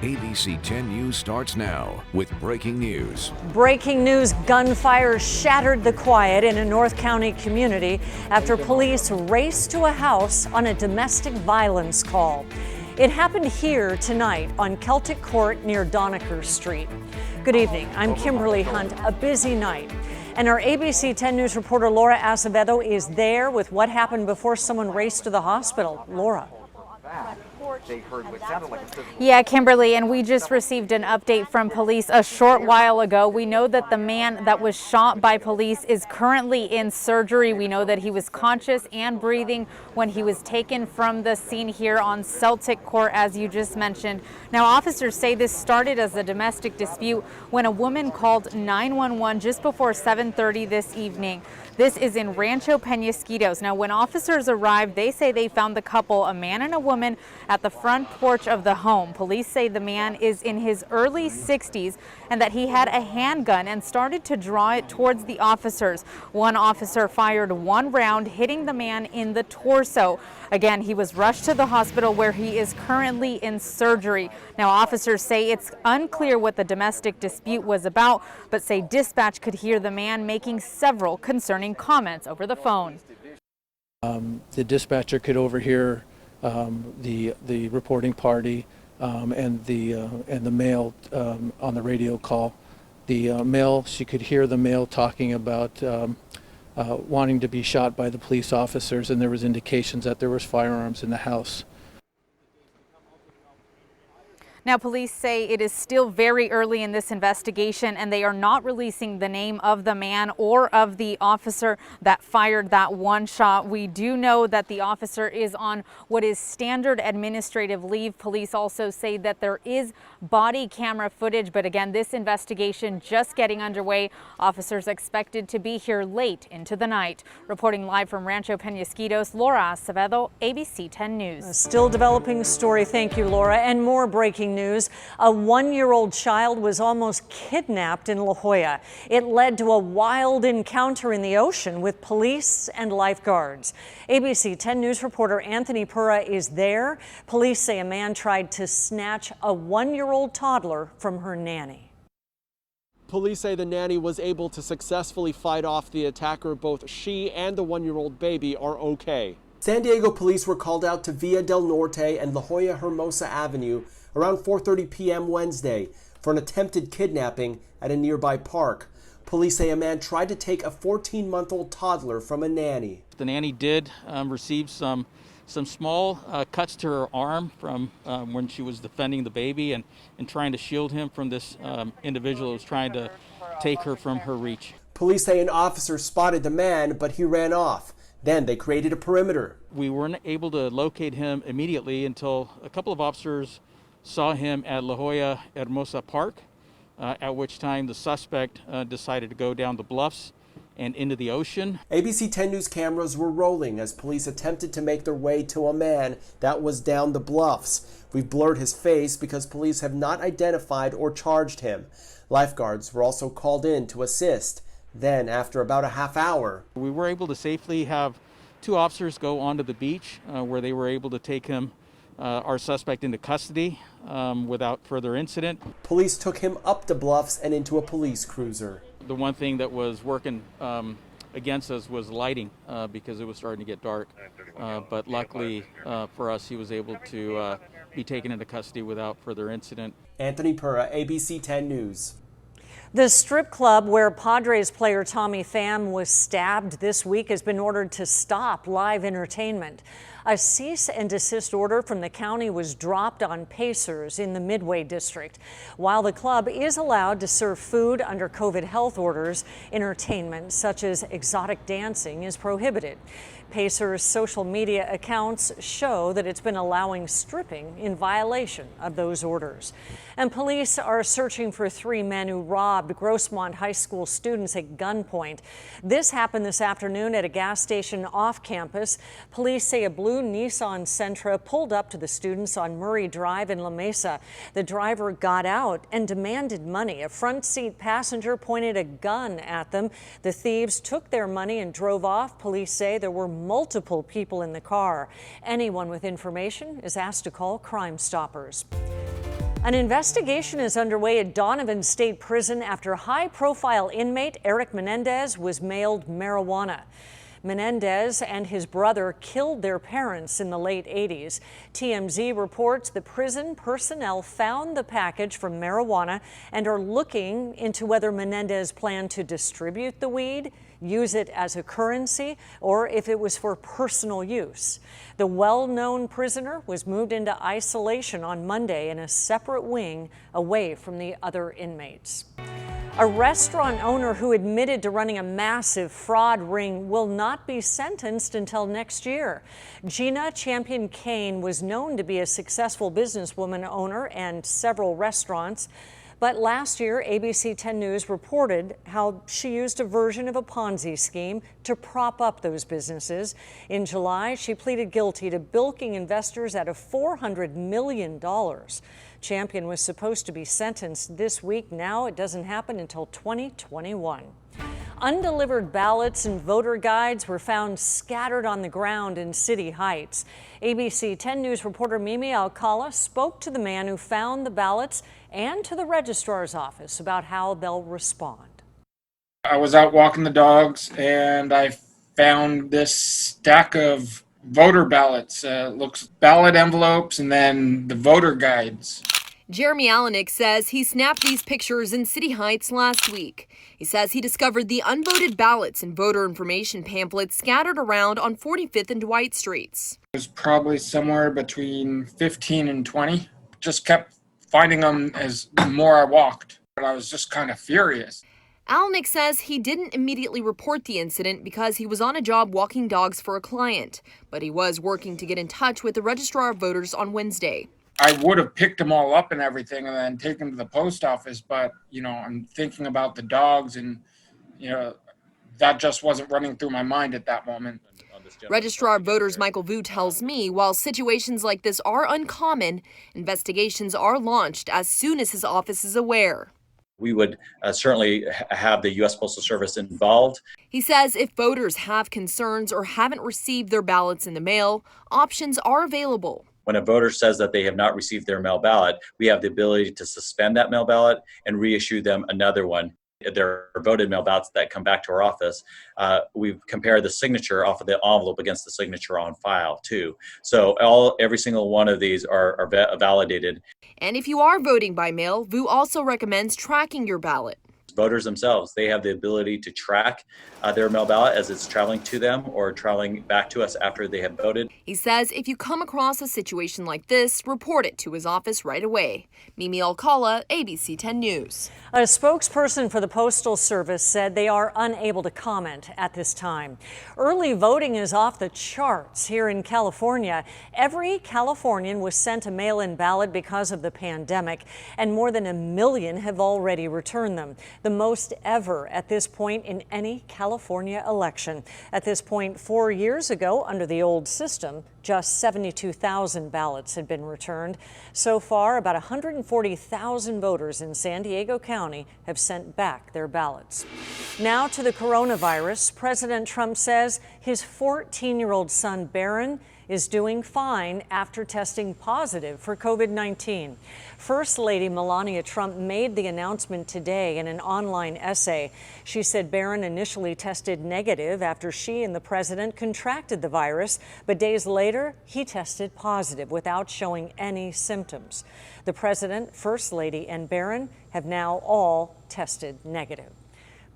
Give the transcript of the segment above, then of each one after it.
ABC 10 News starts now with breaking news. Breaking news, gunfire shattered the quiet in a North County community after police raced to a house on a domestic violence call. It happened here tonight on Celtic Court near Doniker Street. Good evening, I'm Kimberly Hunt. A busy night. And our ABC 10 News reporter Laura Acevedo is there with what happened before someone raced to the hospital. Laura. Yeah, Kimberly, and we just received an update from police a short while ago. We know that the man that was shot by police is currently in surgery. We know that he was conscious and breathing when he was taken from the scene here on Celtic Court, as you just mentioned. Now, officers say this started as a domestic dispute when a woman called 911 just before 7:30 this evening. This is in Rancho Penasquitos. Now, when officers arrived, they say they found the couple, a man and a woman, at the front porch of the home. Police say the man is in his early 60s and that he had a handgun and started to draw it towards the officers. One officer fired one round, hitting the man in the torso. Again, he was rushed to the hospital where he is currently in surgery. Now, officers say it's unclear what the domestic dispute was about, but say dispatch could hear the man making several concerning comments over the phone. The dispatcher could overhear the reporting party and the male on the radio call. The male, she could hear the male talking about wanting to be shot by the police officers, and there was indications that there was firearms in the house. Now, police say it is still very early in this investigation and they are not releasing the name of the man or of the officer that fired that one shot. We do know that the officer is on what is standard administrative leave. Police also say that there is body camera footage, but again, this investigation just getting underway. Officers expected to be here late into the night. Reporting live from Rancho Penasquitos, Laura Acevedo, ABC 10 News. A still developing story. Thank you, Laura. And more breaking news. A one-year-old child was almost kidnapped in La Jolla. It led to a wild encounter in the ocean with police and lifeguards. ABC 10 News reporter Anthony Pura is there. Police say a man tried to snatch a one-year-old toddler from her nanny. Police say the nanny was able to successfully fight off the attacker. Both she and the one-year-old baby are okay. San Diego police were called out to Via del Norte and La Jolla Hermosa Avenue around 4:30 p.m. Wednesday for an attempted kidnapping at a nearby park. Police say a man tried to take a 14-month-old toddler from a nanny. The nanny did receive some small cuts to her arm from when she was defending the baby and trying to shield him from this individual who was trying to take her from her reach. Police say an officer spotted the man, but he ran off. Then they created a perimeter. We weren't able to locate him immediately until a couple of officers saw him at La Jolla Hermosa Park, at which time the suspect decided to go down the bluffs and into the ocean. ABC 10 News cameras were rolling as police attempted to make their way to a man that was down the bluffs. We've blurred his face because police have not identified or charged him. Lifeguards were also called in to assist. Then, after about a half hour, we were able to safely have two officers go onto the beach where they were able to take him, our suspect, into custody without further incident. Police took him up the bluffs and into a police cruiser. The one thing that was working against us was lighting because it was starting to get dark. But luckily for us, he was able to be taken into custody without further incident. Anthony Pura, ABC 10 News. The strip club where Padres player Tommy Pham was stabbed this week has been ordered to stop live entertainment. A cease and desist order from the county was dropped on Pacers in the Midway district. While the club is allowed to serve food under COVID health orders, entertainment such as exotic dancing is prohibited. Pacers' social media accounts show that it's been allowing stripping in violation of those orders. And police are searching for three men who robbed Grossmont High School students at gunpoint. This happened this afternoon at a gas station off campus. Police say a blue Nissan Sentra pulled up to the students on Murray Drive in La Mesa. The driver got out and demanded money. A front seat passenger pointed a gun at them. The thieves took their money and drove off. Police say there were multiple people in the car. Anyone with information is asked to call Crime Stoppers. An investigation is underway at Donovan State Prison after high-profile inmate Eric Menendez was mailed marijuana. Menendez and his brother killed their parents in the late 80s. TMZ reports the prison personnel found the package from marijuana and are looking into whether Menendez planned to distribute the weed, use it as a currency, or if it was for personal use. The well-known prisoner was moved into isolation on Monday in a separate wing away from the other inmates. A restaurant owner who admitted to running a massive fraud ring will not be sentenced until next year. Gina Champion-Kane was known to be a successful businesswoman owner and several restaurants. But last year, ABC 10 News reported how she used a version of a Ponzi scheme to prop up those businesses. In July, she pleaded guilty to bilking investors out of $400 million. Champion was supposed to be sentenced this week. Now it doesn't happen until 2021. Undelivered ballots and voter guides were found scattered on the ground in City Heights. ABC 10 News reporter Mimi Alcala spoke to the man who found the ballots and to the registrar's office about how they'll respond. I was out walking the dogs and I found this stack of voter ballots. Looks ballot envelopes and then the voter guides. Jeremy Alanick says he snapped these pictures in City Heights last week. He says he discovered the unvoted ballots and voter information pamphlets scattered around on 45th and Dwight Streets. It was probably somewhere between 15 and 20. Just kept finding them as the more I walked. But I was just kind of furious. Alanick says he didn't immediately report the incident because he was on a job walking dogs for a client, but he was working to get in touch with the registrar of voters on Wednesday. I would have picked them all up and everything and then taken them to the post office, but, I'm thinking about the dogs and, that just wasn't running through my mind at that moment. Registrar of Voters Michael Vu tells me while situations like this are uncommon, investigations are launched as soon as his office is aware. We would certainly have the U.S. Postal Service involved. He says if voters have concerns or haven't received their ballots in the mail, options are available. When a voter says that they have not received their mail ballot, we have the ability to suspend that mail ballot and reissue them another one. There are voted mail ballots that come back to our office. We compare the signature off of the envelope against the signature on file too. So every single one of these are validated. And if you are voting by mail, Vu also recommends tracking your ballot. Voters themselves, they have the ability to track their mail ballot as it's traveling to them or traveling back to us after they have voted. He says if you come across a situation like this, report it to his office right away. Mimi Alcala, ABC 10 News. A spokesperson for the Postal Service said they are unable to comment at this time. Early voting is off the charts here in California. Every Californian was sent a mail-in ballot because of the pandemic, and more than 1 million have already returned them. The most ever at this point in any California election. At this point 4 years ago, under the old system, just 72,000 ballots had been returned. So far, about 140,000 voters in San Diego County have sent back their ballots. Now to the coronavirus. President Trump says his 14-year-old son, Barron, is doing fine after testing positive for COVID-19. First Lady Melania Trump made the announcement today in an online essay. She said Barron initially tested negative after she and the president contracted the virus, but days later he tested positive without showing any symptoms. The president, First Lady, and Barron have now all tested negative.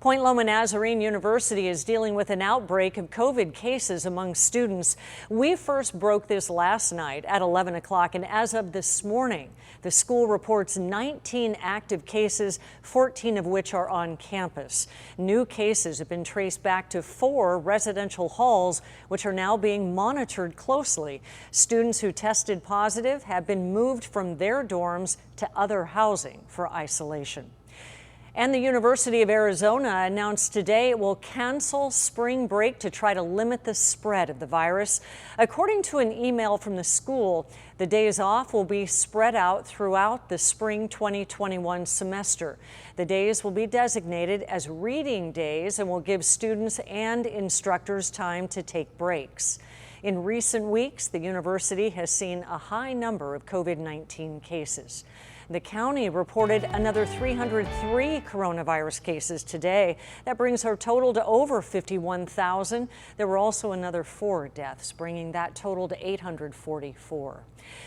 Point Loma Nazarene University is dealing with an outbreak of COVID cases among students. We first broke this last night at 11 o'clock, and as of this morning, the school reports 19 active cases, 14 of which are on campus. New cases have been traced back to 4 residential halls, which are now being monitored closely. Students who tested positive have been moved from their dorms to other housing for isolation. And the University of Arizona announced today it will cancel spring break to try to limit the spread of the virus. According to an email from the school, the days off will be spread out throughout the spring 2021 semester. The days will be designated as reading days and will give students and instructors time to take breaks. In recent weeks, the university has seen a high number of COVID-19 cases. The county reported another 303 coronavirus cases today. That brings our total to over 51,000. There were also another 4 deaths, bringing that total to 844.